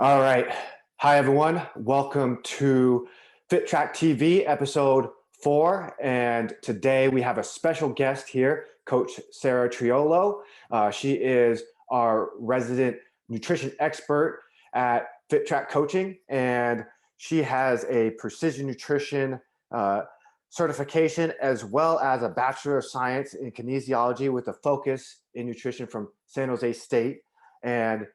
All right. Hi, everyone. Welcome to FitTRAC TV, episode 4. And today we have a special guest here, Coach Sarah Triolo. She is our resident nutrition expert at FitTRAC Coaching, and she has a precision nutrition certification as well as a Bachelor of Science in Kinesiology with a focus in nutrition from San Jose State. And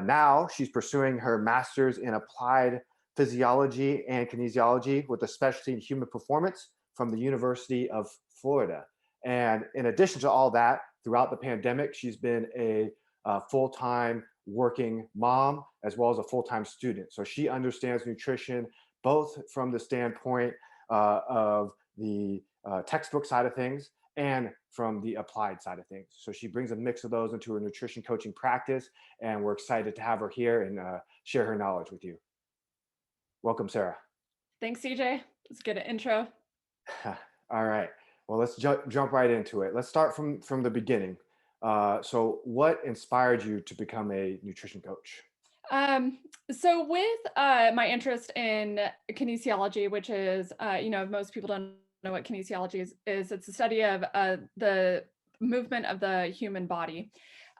now she's pursuing her master's in applied physiology and kinesiology with a specialty in human performance from the University of Florida. And in addition to all that, throughout the pandemic, she's been a full-time working mom as well as a full-time student. So she understands nutrition both from the standpoint of the textbook side of things and from the applied side of things. So she brings a mix of those into her nutrition coaching practice, and we're excited to have her here and share her knowledge with you. Welcome, Sarah. Thanks, CJ. Let's get an intro. All right. Well, let's jump right into it. Let's start from the beginning. So, what inspired you to become a nutrition coach? Um, so with my interest in kinesiology, which is, most people don't know what kinesiology is it's the study of the movement of the human body.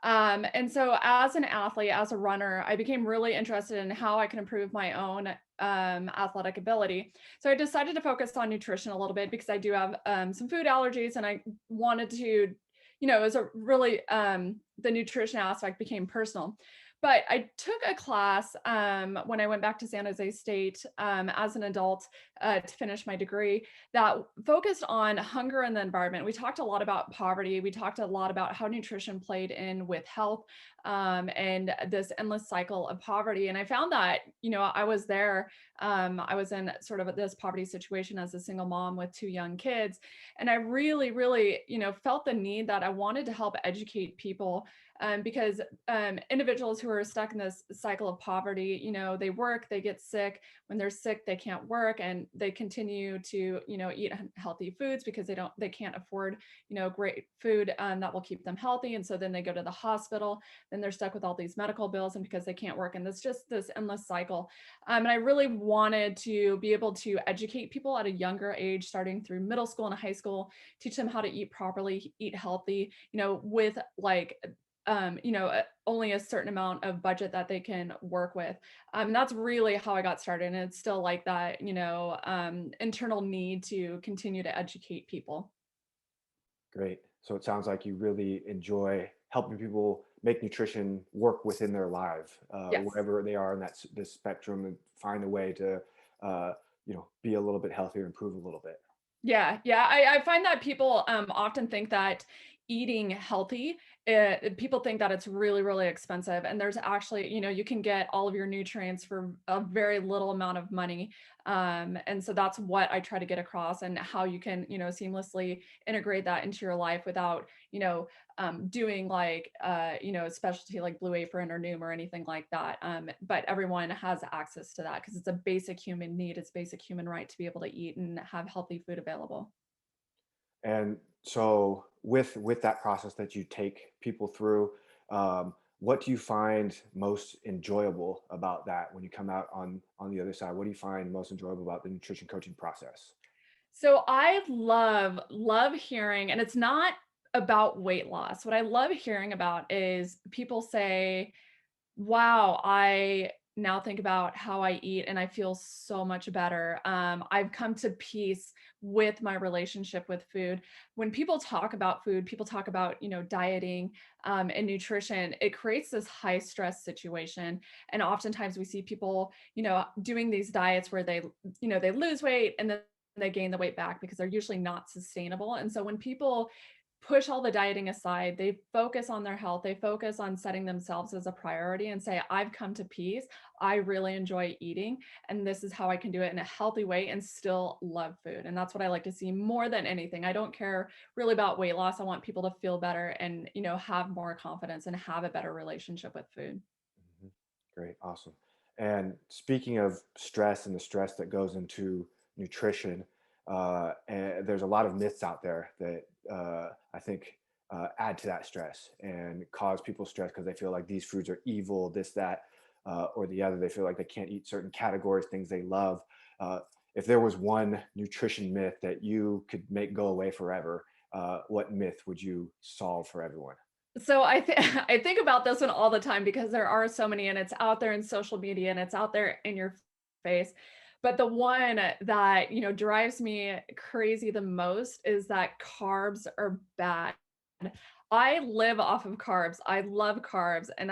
And so as an athlete, as a runner, I became really interested in how I can improve my own athletic ability. So I decided to focus on nutrition a little bit because I do have some food allergies and I wanted to, it was a really, the nutrition aspect became personal. But I took a class when I went back to San Jose State as an adult to finish my degree that focused on hunger and the environment. We talked a lot about poverty. We talked a lot about how nutrition played in with health and this endless cycle of poverty. And I found that, I was there. I was in sort of this poverty situation as a single mom with two young kids. And I really, really, felt the need that I wanted to help educate people because individuals who are stuck in this cycle of poverty, they work, they get sick. When they're sick, they can't work, and they continue to, eat healthy foods because they can't afford, great food that will keep them healthy. And so then they go to the hospital, then they're stuck with all these medical bills, and because they can't work, and it's just this endless cycle. And I really wanted to be able to educate people at a younger age, starting through middle school and high school, teach them how to eat properly, eat healthy, with like only a certain amount of budget that they can work with. And that's really how I got started. And it's still like that, internal need to continue to educate people. Great. So it sounds like you really enjoy helping people make nutrition work within their life, Yes. wherever they are in this spectrum, and find a way to, be a little bit healthier, improve a little bit. Yeah, yeah. I find that people often think that eating healthy, people think that it's really, really expensive. And there's actually, you can get all of your nutrients for a very little amount of money. And so that's what I try to get across, and how you can, seamlessly integrate that into your life without, doing like, a specialty like Blue Apron or Noom or anything like that. But everyone has access to that because it's a basic human need. It's a basic human right to be able to eat and have healthy food available. And so with that process that you take people through, what do you find most enjoyable about that when you come out on the other side? What do you find most enjoyable about the nutrition coaching process? So I love hearing, and it's not about weight loss. What I love hearing about is people say, wow, I now think about how I eat and I feel so much better. I've come to peace with my relationship with food. When people talk about food, people talk about, dieting and nutrition. It creates this high stress situation. And oftentimes we see people, doing these diets where they lose weight and then they gain the weight back because they're usually not sustainable. And so when people push all the dieting aside, they focus on their health, they focus on setting themselves as a priority and say, I've come to peace. I really enjoy eating, and this is how I can do it in a healthy way and still love food. And that's what I like to see more than anything. I don't care really about weight loss. I want people to feel better and, have more confidence and have a better relationship with food. Mhm. Great, awesome. And speaking of stress and the stress that goes into nutrition, and there's a lot of myths out there that I think add to that stress and cause people stress because they feel like these foods are evil, this, that. or the other. They feel like they can't eat certain categories, things they love. Uh, if there was one nutrition myth that you could make go away forever, what myth would you solve for everyone? So I think about this one all the time because there are so many, and it's out there in social media and it's out there in your face. But the one that, drives me crazy the most is that carbs are bad. I live off of carbs. I love carbs. And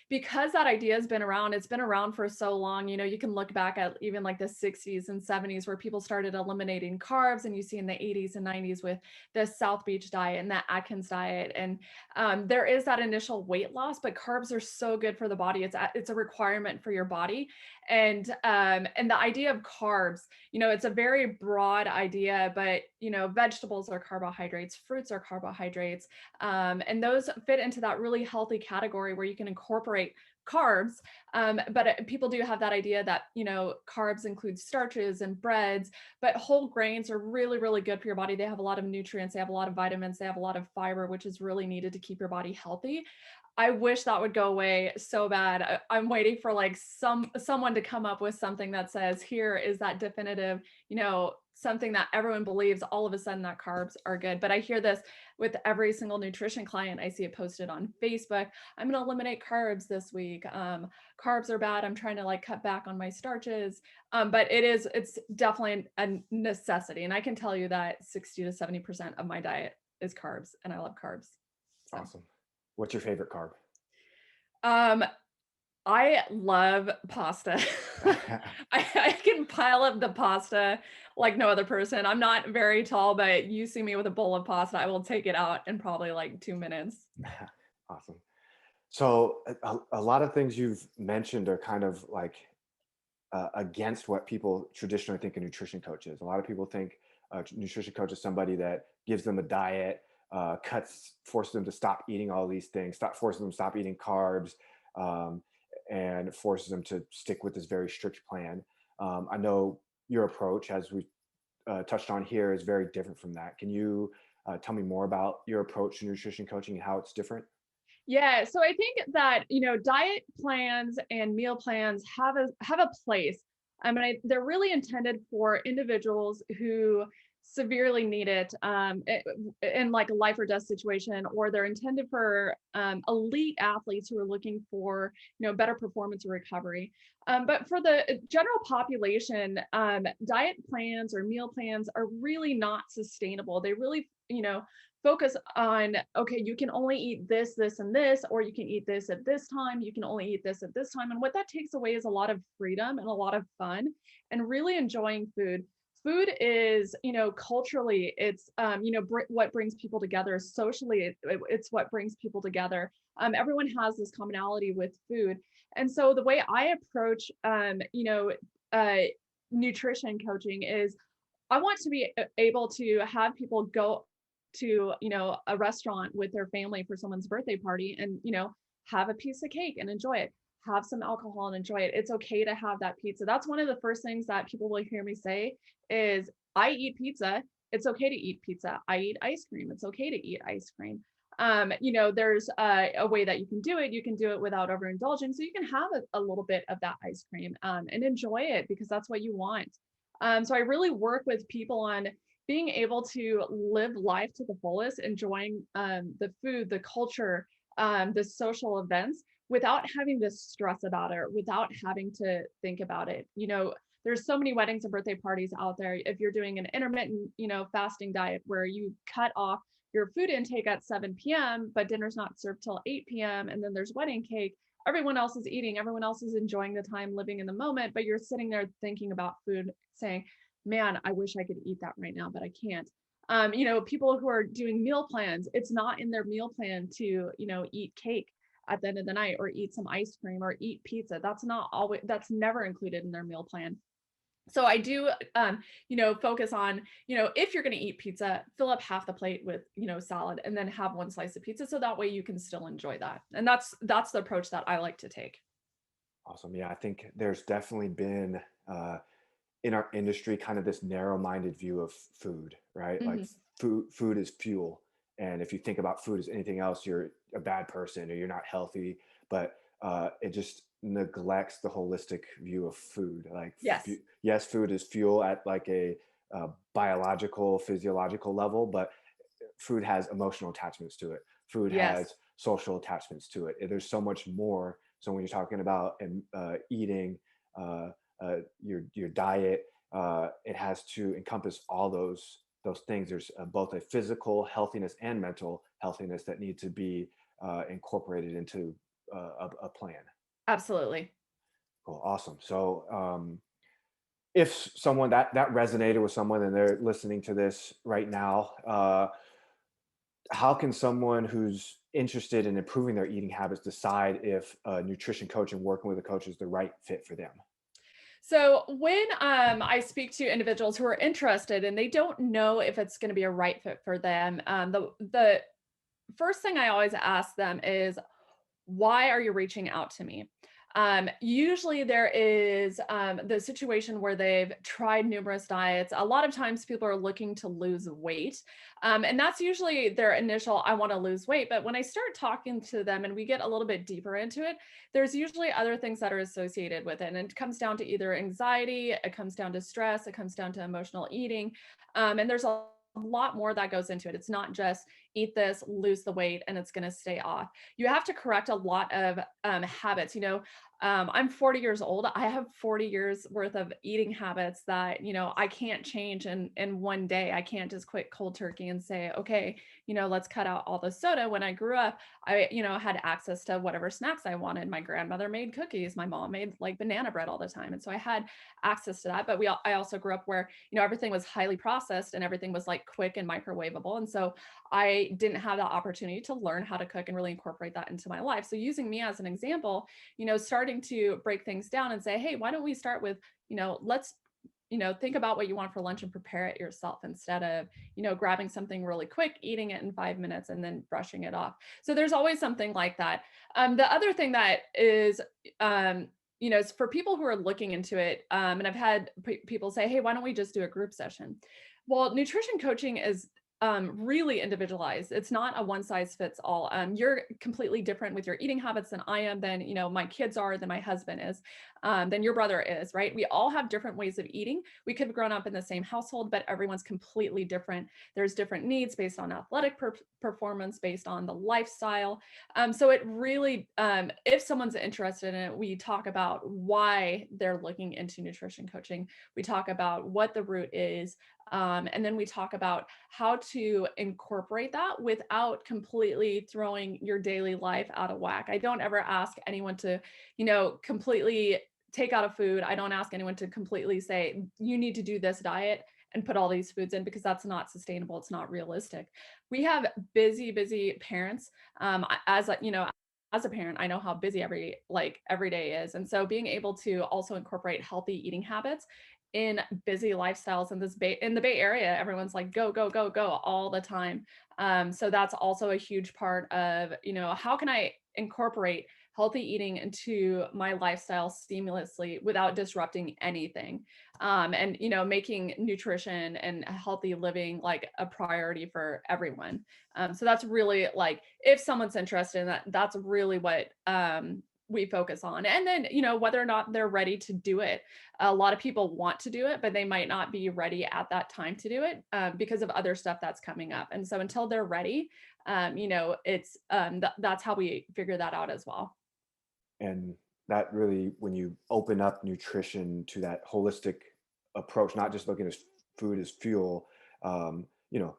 because that idea has been around, it's been around for so long. You can look back at even like the 60s and 70s where people started eliminating carbs, and you see in the 80s and 90s with the South Beach diet and that Atkins diet. And there is that initial weight loss, but carbs are so good for the body. It's a requirement for your body. And the idea of carbs, it's a very broad idea, but vegetables are carbohydrates, fruits are carbohydrates, and those fit into that really healthy category where you can incorporate carbs. But people do have that idea that, carbs include starches and breads, but whole grains are really, really good for your body. They have a lot of nutrients, they have a lot of vitamins, they have a lot of fiber, which is really needed to keep your body healthy. I wish that would go away so bad. I'm waiting for like someone to come up with something that says, here is that definitive, something that everyone believes all of a sudden that carbs are good. But I hear this with every single nutrition client. I see it posted on Facebook. I'm going to eliminate carbs this week. Carbs are bad. I'm trying to like cut back on my starches. But it's definitely a necessity. And I can tell you that 60 to 70% of my diet is carbs, and I love carbs. So. Awesome. What's your favorite carb? Um, I love pasta. I can pile up the pasta like no other person. I'm not very tall, but you see me with a bowl of pasta, I will take it out in probably like 2 minutes. Awesome. So a lot of things you've mentioned are kind of like against what people traditionally think a nutrition coach is. A lot of people think a nutrition coach is somebody that gives them a diet, forces them to stop eating all these things, forces them to stop eating carbs, um, and forces them to stick with this very strict plan. I know your approach, as we touched on here, is very different from that. Can you tell me more about your approach to nutrition coaching and how it's different? Yeah, so I think that, diet plans and meal plans have a place. I mean, they're really intended for individuals who severely need it, in like a life or death situation, or they're intended for elite athletes who are looking for, better performance or recovery. But for the general population, diet plans or meal plans are really not sustainable. They really, focus on, okay, you can only eat this, this, and this, or you can eat this at this time, you can only eat this at this time. And what that takes away is a lot of freedom and a lot of fun and really enjoying food. Food is, culturally, it's, what brings people together. Socially, it's what brings people together. Everyone has this commonality with food. And so the way I approach, uh, nutrition coaching is I want to be able to have people go to, a restaurant with their family for someone's birthday party and, have a piece of cake and enjoy it. Have some alcohol and enjoy it. It's okay to have that pizza. That's one of the first things that people will hear me say is, I eat pizza. It's okay to eat pizza. I eat ice cream. It's okay to eat ice cream. There's a way that you can do it. You can do it without overindulging. So you can have a little bit of that ice cream, and enjoy it because that's what you want. So I really work with people on being able to live life to the fullest, enjoying the food, the culture, the social events without having to stress about it, without having to think about it. There's so many weddings and birthday parties out there. If you're doing an intermittent, fasting diet where you cut off your food intake at 7 p.m., but dinner's not served till 8 p.m., and then there's wedding cake. Everyone else is eating, everyone else is enjoying the time, living in the moment, but you're sitting there thinking about food, saying, man, I wish I could eat that right now, but I can't. People who are doing meal plans, it's not in their meal plan to, eat cake at the end of the night or eat some ice cream or eat pizza. That's never included in their meal plan. So I do, focus on, if you're going to eat pizza, fill up half the plate with, salad and then have one slice of pizza. So that way you can still enjoy that. And that's the approach that I like to take. Awesome. Yeah, I think there's definitely been in our industry kind of this narrow-minded view of food, right? Like Mhm. food is fuel, and if you think about food as anything else, you're a bad person or you're not healthy. But it just neglects the holistic view of food. Like, Yes. yes, food is fuel at like a biological, physiological level, but food has emotional attachments to it. Food Yes. has social attachments to it. There's so much more. So when you're talking about eating, uh, your diet, it has to encompass all those things. There's both a physical healthiness and mental healthiness that need to be incorporated into a plan. Absolutely. Cool, awesome. So if someone that resonated with someone and they're listening to this right now, how can someone who's interested in improving their eating habits decide if a nutrition coach and working with a coach is the right fit for them? So when I speak to individuals who are interested and they don't know if it's going to be a right fit for them, the first thing I always ask them is, why are you reaching out to me? Usually there is the situation where they've tried numerous diets. A lot of times people are looking to lose weight. And that's usually their initial, I want to lose weight. But when I start talking to them and we get a little bit deeper into it, there's usually other things that are associated with it. And it comes down to either anxiety, it comes down to stress, it comes down to emotional eating. And there's a lot more that goes into it. It's not just eat this, lose the weight, and it's going to stay off. You have to correct a lot of habits. I'm 40 years old. I have 40 years worth of eating habits that, I can't change in one day. I can't just quit cold turkey and say, okay, let's cut out all the soda. When I grew up, I, had access to whatever snacks I wanted. My grandmother made cookies. My mom made like banana bread all the time. And so I had access to that. But I also grew up where, everything was highly processed and everything was like quick and microwavable. And so I didn't have that opportunity to learn how to cook and really incorporate that into my life. So using me as an example, starting to break things down and say, hey, why don't we start with, let's, think about what you want for lunch and prepare it yourself instead of, grabbing something really quick, eating it in 5 minutes and then brushing it off. So there's always something like that. The other thing that is, it's for people who are looking into it. And I've had people say, hey, why don't we just do a group session? Well, nutrition coaching is really individualized. It's not a one size fits all. You're completely different with your eating habits than I am, than, my kids are, than my husband is, than your brother is, right? We all have different ways of eating. We could have grown up in the same household, but everyone's completely different. There's different needs based on athletic performance, based on the lifestyle. So it really, if someone's interested in it, we talk about why they're looking into nutrition coaching. We talk about what the root is. And then we talk about how to incorporate that without completely throwing your daily life out of whack. I don't ever ask anyone to, completely take out a food. I don't ask anyone to completely say, you need to do this diet and put all these foods in, because that's not sustainable. It's not realistic. We have busy parents. As a, as a parent, I know how busy every day is. And so being able to also incorporate healthy eating habits in busy lifestyles in in the Bay Area, everyone's like go, go, go, go all the time. So that's also a huge part of, how can I incorporate healthy eating into my lifestyle seamlessly without disrupting anything. And, making nutrition and healthy living like a priority for everyone. So that's really like, if someone's interested in that, that's really what we focus on. And then, whether or not they're ready to do it. A lot of people want to do it, but they might not be ready at that time to do it because of other stuff that's coming up. And so until they're ready, it's that's how we figure that out as well. And that really, when you open up nutrition to that holistic approach, not just looking at food as fuel, you know,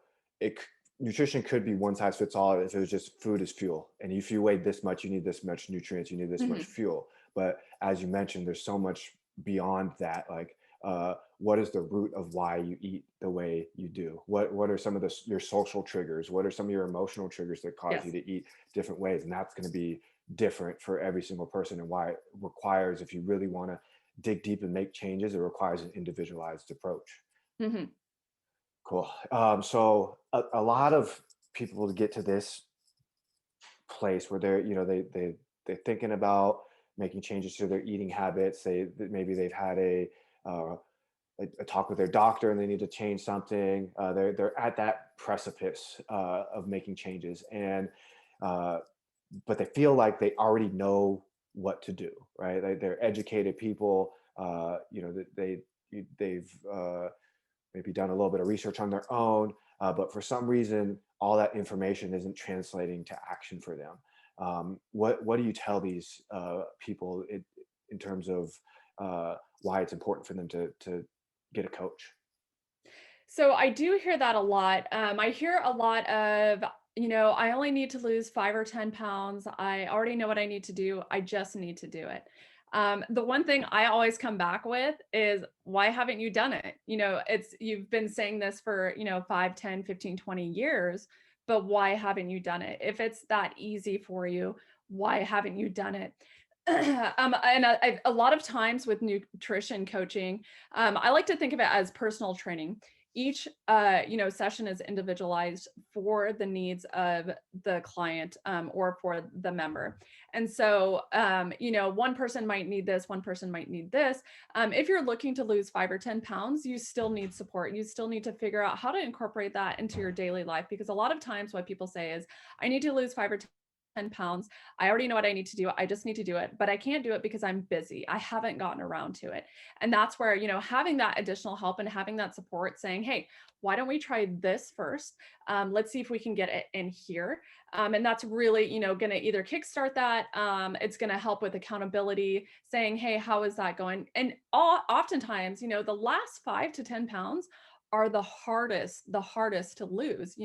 nutrition could be one size fits all if it was just food as fuel. And if you weigh this much, you need this much nutrients, you need this much Mhm. fuel. But as you mentioned, there's so much beyond that. Like, what is the root of why you eat the way you do? What are some of your social triggers? What are some of your emotional triggers that cause you Yes. to eat different ways? And that's going to be different for every single person, and why it requires, if you really want to dig deep and make changes, it requires an individualized approach. Mhm. Cool. So a lot of people to get to this place where they're, they're thinking about making changes to their eating habits. Maybe they've had uh, a talk with their doctor and they need to change something. They're at that precipice of making changes, and uh, but they feel like they already know what to do, right? They're educated people, that they've maybe done a little bit of research on their own, but for some reason, all that information isn't translating to action for them. What do you tell these people in terms of why it's important for them to get a coach? So I do hear that a lot. I hear a lot of, I only need to lose 5 or 10 pounds. I already know what I need to do. I just need to do it. The one thing I always come back with is, why haven't you done it? You've been saying this for, 5, 10, 15, 20 years, but why haven't you done it? If it's that easy for you, why haven't you done it? A lot of times with nutrition coaching, I like to think of it as personal training. Each session is individualized for the needs of the client, or for the member. And so one person might need this, one person might need this. If you're looking to lose 5 or 10 pounds, you still need support. You still need to figure out how to incorporate that into your daily life, because a lot of times what people say is, I need to lose 5 or 10 pounds. I already know what I need to do. I just need to do it, but I can't do it because I'm busy. I haven't gotten around to it. And that's where, having that additional help and having that support, saying, hey, why don't we try this first? Let's see if we can get it in here. And that's really, going to either kickstart that. It's going to help with accountability, saying, hey, how is that going? And oftentimes, the last 5 to 10 pounds are the hardest to lose.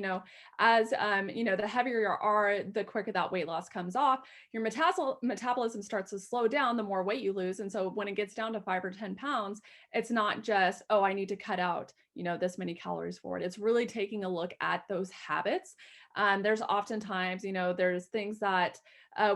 As the heavier you are, the quicker that weight loss comes off. Your metabolism starts to slow down the more weight you lose. And so when it gets down to 5 or 10 pounds, it's not just, oh, I need to cut out this many calories for it. It's really taking a look at those habits. There's oftentimes, there's things that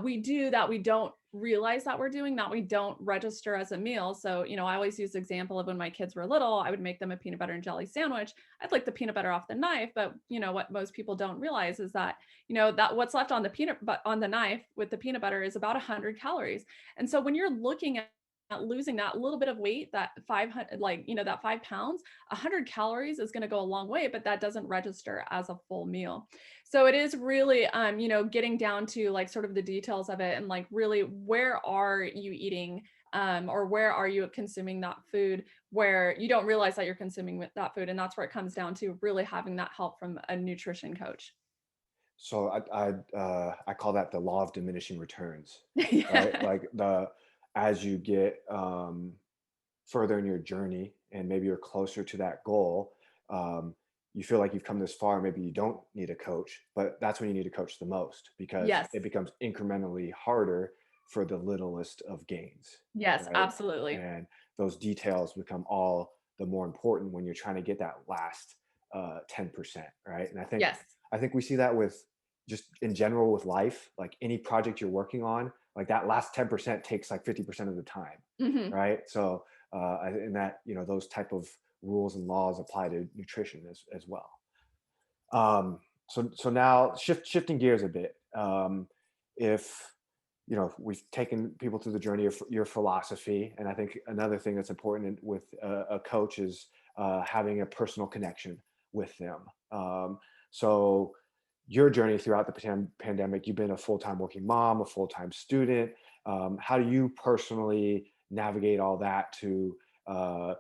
we do that we don't realize that we're doing, that we don't register as a meal. So, I always use the example of when my kids were little, I would make them a peanut butter and jelly sandwich. I'd like the peanut butter off the knife, but what most people don't realize is that, that what's left on the knife with the peanut butter is about 100 calories. And so when you're looking at losing that little bit of weight, that 500, that 5 pounds, 100 calories is going to go a long way, but that doesn't register as a full meal. So it is really, getting down to like sort of the details of it, and like really, where are you eating, or where are you consuming that food where you don't realize that you're consuming that food. And that's where it comes down to really having that help from a nutrition coach. So I call that the law of diminishing returns, right? Yeah. Like as you get further in your journey and maybe you're closer to that goal, um, you feel like you've come this far. Maybe you don't need a coach, but that's when you need a coach the most, because Yes. it becomes incrementally harder for the littlest of gains, Yes, right? absolutely. And those details become all the more important when you're trying to get that last 10%, right? And Yes. I think we see that with just in general with life, like any project you're working on, like that last 10% takes like 50% of the time, Hmm. right? So, and that, those type of rules and laws apply to nutrition as well. So now shifting gears a bit. If, we've taken people through the journey of your philosophy, and I think another thing that's important with a coach is having a personal connection with them. So your journey throughout the pandemic, you've been a full-time working mom, a full-time student. How do you personally navigate all that to uh,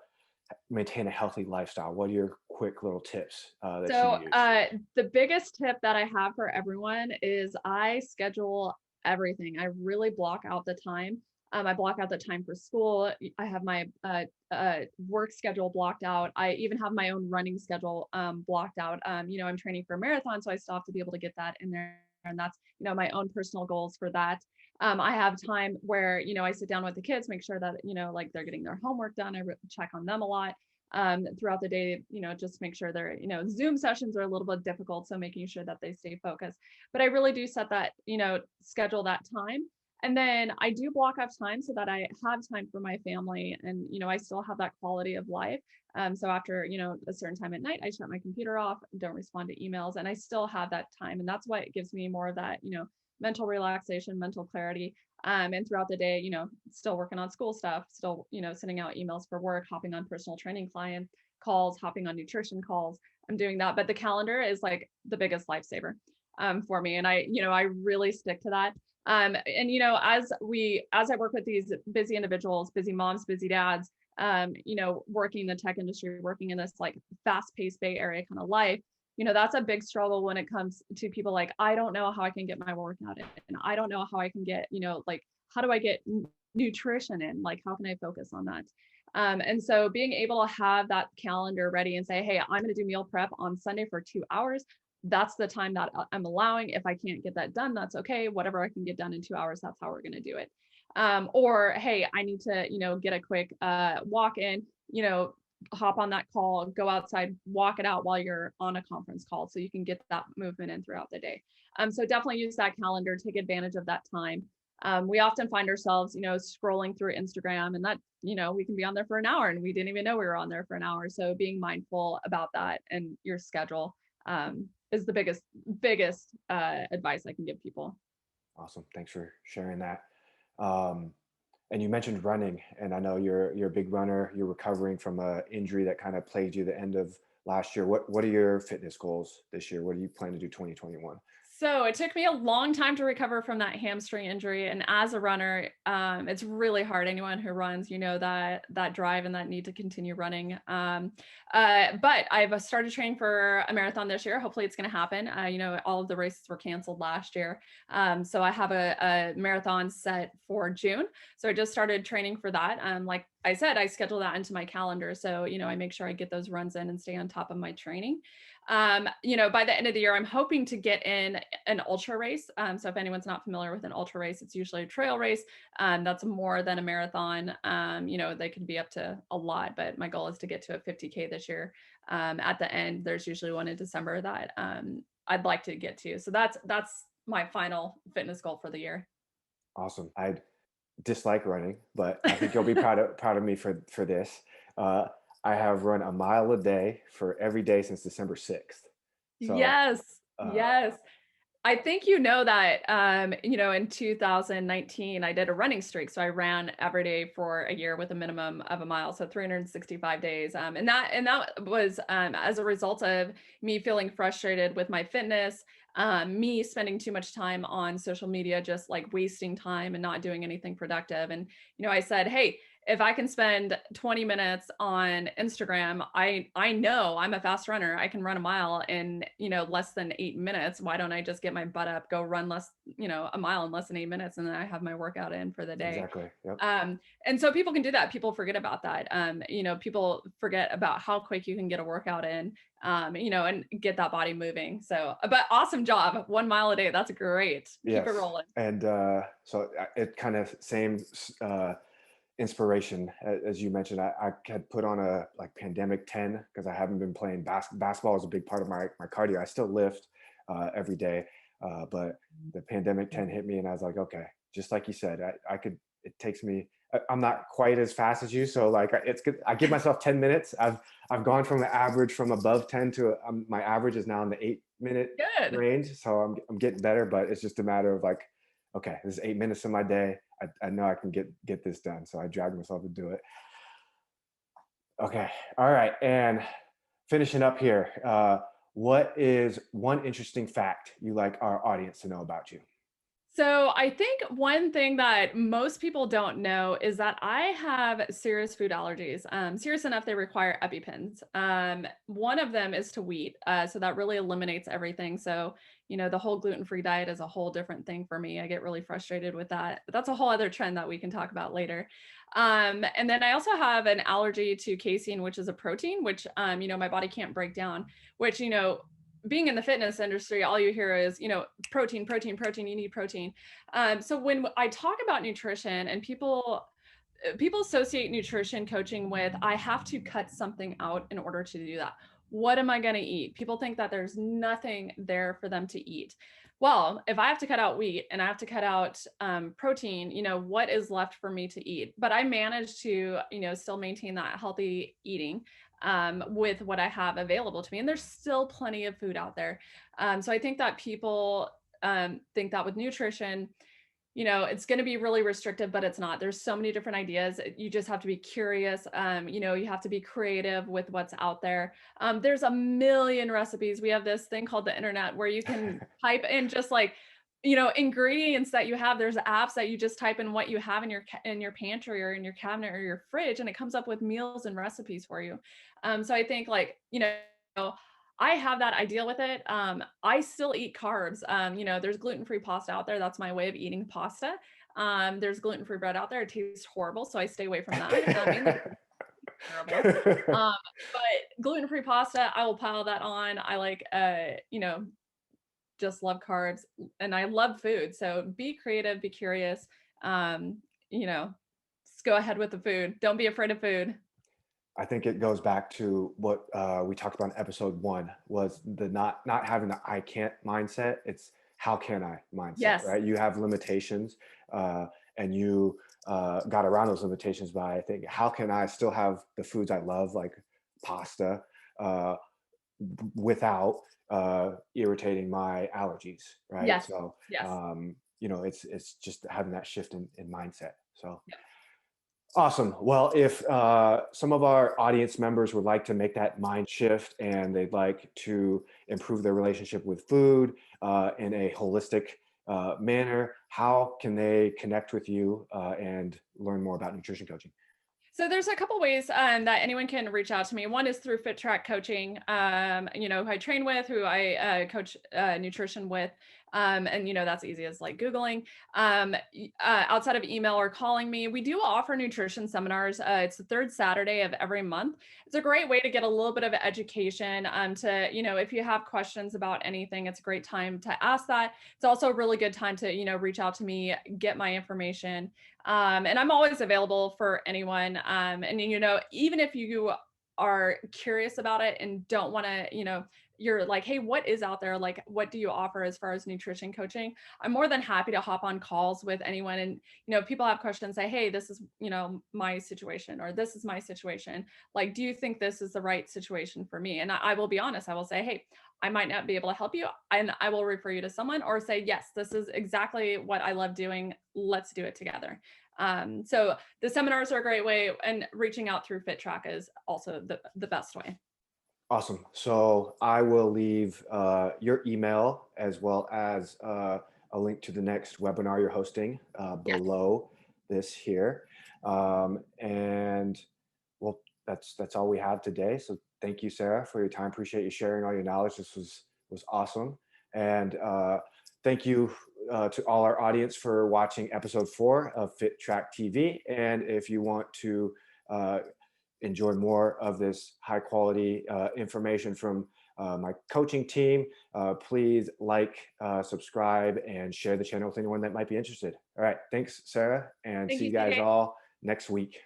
maintain a healthy lifestyle? What are your quick little tips that you So, use? the biggest tip that I have for everyone is, I schedule everything. I really block out the time. I block out the time for school. I have my work schedule blocked out. I even have my own running schedule blocked out. I'm training for a marathon, so I still have to be able to get that in there. And that's, my own personal goals for that. I have time where, I sit down with the kids, make sure that, like they're getting their homework done. I check on them a lot throughout the day, just make sure they're, Zoom sessions are a little bit difficult. So making sure that they stay focused, but I really do set that, schedule that time. And then I do block off time so that I have time for my family, and, I still have that quality of life. So after, a certain time at night, I shut my computer off, don't respond to emails, and I still have that time. And that's why it gives me more of that, mental relaxation, mental clarity. And throughout the day, still working on school stuff, still, sending out emails for work, hopping on personal training client calls, hopping on nutrition calls. I'm doing that. But the calendar is like the biggest lifesaver for me. And I really stick to that. And as I work with these busy individuals, busy moms, busy dads, working in the tech industry, working in this like fast-paced Bay Area kind of life, that's a big struggle when it comes to people like, I don't know how I can get my workout in, and I don't know how I can get, like, how do I get nutrition in? Like, how can I focus on that? And so being able to have that calendar ready and say, hey, I'm going to do meal prep on Sunday for 2 hours. That's the time that I'm allowing. If I can't get that done, that's okay. Whatever I can get done in 2 hours, that's how we're going to do it. Or, hey, I need to, get a quick walk in, hop on that call, go outside, walk it out while you're on a conference call so you can get that movement in throughout the day. So definitely use that calendar, take advantage of that time. We often find ourselves, scrolling through Instagram, and that, we can be on there for an hour and we didn't even know we were on there for an hour. So being mindful about that and your schedule is the biggest advice I can give people. Awesome. Thanks for sharing that. Um, and you mentioned running, and I know you're a big runner. You're recovering from a injury that kind of plagued you the end of last year. What are your fitness goals this year? What do you plan to do 2021? So it took me a long time to recover from that hamstring injury. And as a runner, it's really hard. Anyone who runs, that drive and that need to continue running. But I've started training for a marathon this year. Hopefully it's going to happen. All of the races were canceled last year. So I have a marathon set for June. So I just started training for that. Like I said, I schedule that into my calendar. So, I make sure I get those runs in and stay on top of my training. By the end of the year, I'm hoping to get in an ultra race. So if anyone's not familiar with an ultra race, it's usually a trail race. That's more than a marathon. They can be up to a lot, but my goal is to get to a 50K this year. At the end, there's usually one in December that I'd like to get to. So that's my final fitness goal for the year. Awesome. I dislike running, but I think you'll be proud of me for this. Uh, I have run a mile a day for every day since December 6th. So Yes. uh, Yes. I think that, in 2019, I did a running streak. So I ran every day for a year with a minimum of a mile, so 365 days. And that was as a result of me feeling frustrated with my fitness, me spending too much time on social media, just like wasting time and not doing anything productive. And, I said, hey, if I can spend 20 minutes on Instagram, I know I'm a fast runner. I can run a mile in, less than 8 minutes. Why don't I just get my butt up, go run a mile in less than 8 minutes, and then I have my workout in for the day. exactly. Yep. And so people can do that. People forget about that. People forget about how quick you can get a workout in, and get that body moving. So, but awesome job. 1 mile a day. That's great. Keep it Yes. rolling. And so it kind of same inspiration as you mentioned. I had put on a like pandemic 10 because I haven't been playing basketball is a big part of my cardio. I still lift every day, but the pandemic 10 hit me and I was like, okay, just like you said, I could, it takes me, I'm not quite as fast as you. So like it's good. I give myself 10 minutes. I've gone from the average from above 10 to my average is now in the 8-minute Good. range. So I'm getting better, but it's just a matter of like, okay, this is 8 minutes of my day. I know I can get this done. So I dragged myself to do it. Okay. All right. And finishing up here, what is one interesting fact you like our audience to know about you? So I think one thing that most people don't know is that I have serious food allergies, serious enough they require EpiPens. One of them is to wheat, so that really eliminates everything. So, the whole gluten-free diet is a whole different thing for me. I get really frustrated with that. But that's a whole other trend that we can talk about later. And then I also have an allergy to casein, which is a protein, which, my body can't break down, which, being in the fitness industry, all you hear is, protein, protein, protein, you need protein. So when I talk about nutrition and people associate nutrition coaching with, I have to cut something out in order to do that. What am I going to eat? People think that there's nothing there for them to eat. Well, if I have to cut out wheat and I have to cut out protein, what is left for me to eat? But I managed to, still maintain that healthy eating with what I have available to me. And there's still plenty of food out there. So I think that people think that with nutrition, it's going to be really restrictive, but it's not. There's so many different ideas. You just have to be curious. You have to be creative with what's out there. There's a million recipes. We have this thing called the internet where you can type in just like, ingredients that you have. There's apps that you just type in what you have in your pantry or in your cabinet or your fridge, and it comes up with meals and recipes for you. So I think, like, I have that. I deal with it. I still eat carbs. There's gluten-free pasta out there. That's my way of eating pasta. There's gluten-free bread out there. It tastes horrible, so I stay away from that. Mainly because it's terrible. Um, but gluten-free pasta, I will pile that on. I like, just love carbs and I love food. So be creative, be curious. Um, you know, just go ahead with the food. Don't be afraid of food. I think it goes back to what we talked about in episode 1 was the not having the I can't mindset. It's how can I mindset, Yes. right? You have limitations, and you got around those limitations by, I think, how can I still have the foods I love, like pasta, uh, without irritating my allergies, right? Yes. So, Yes. it's just having that shift in mindset. So, awesome. Well, if some of our audience members would like to make that mind shift and they'd like to improve their relationship with food in a holistic manner, how can they connect with you and learn more about nutrition coaching? So there's a couple ways that anyone can reach out to me. One is through FitTRAC coaching, who I train with, who I coach nutrition with. And that's easy as like Googling. Outside of email or calling me, we do offer nutrition seminars. It's the third Saturday of every month. It's a great way to get a little bit of education. If you have questions about anything, it's a great time to ask that. It's also a really good time to, reach out to me, get my information. And I'm always available for anyone. Even if you are curious about it and don't want to, you're like, hey, what is out there? Like, what do you offer as far as nutrition coaching? I'm more than happy to hop on calls with anyone. And, people have questions, say, hey, this is, my situation, or this is my situation. Like, do you think this is the right situation for me? And I will be honest, I will say, hey, I might not be able to help you, and I will refer you to someone, or say, yes, this is exactly what I love doing. Let's do it together. So the seminars are a great way, and reaching out through FitTRAC is also the best way. Awesome. So I will leave your email as well as a link to the next webinar you're hosting Yes. below this here. And well, that's all we have today. So thank you, Sarah, for your time. Appreciate you sharing all your knowledge. This was awesome. And thank you to all our audience for watching episode 4 of FitTRAC TV. And if you want to enjoy more of this high quality information from my coaching team, please subscribe, and share the channel with anyone that might be interested. All right. Thanks, Sarah. And Thank see you, you guys CJ. all next week.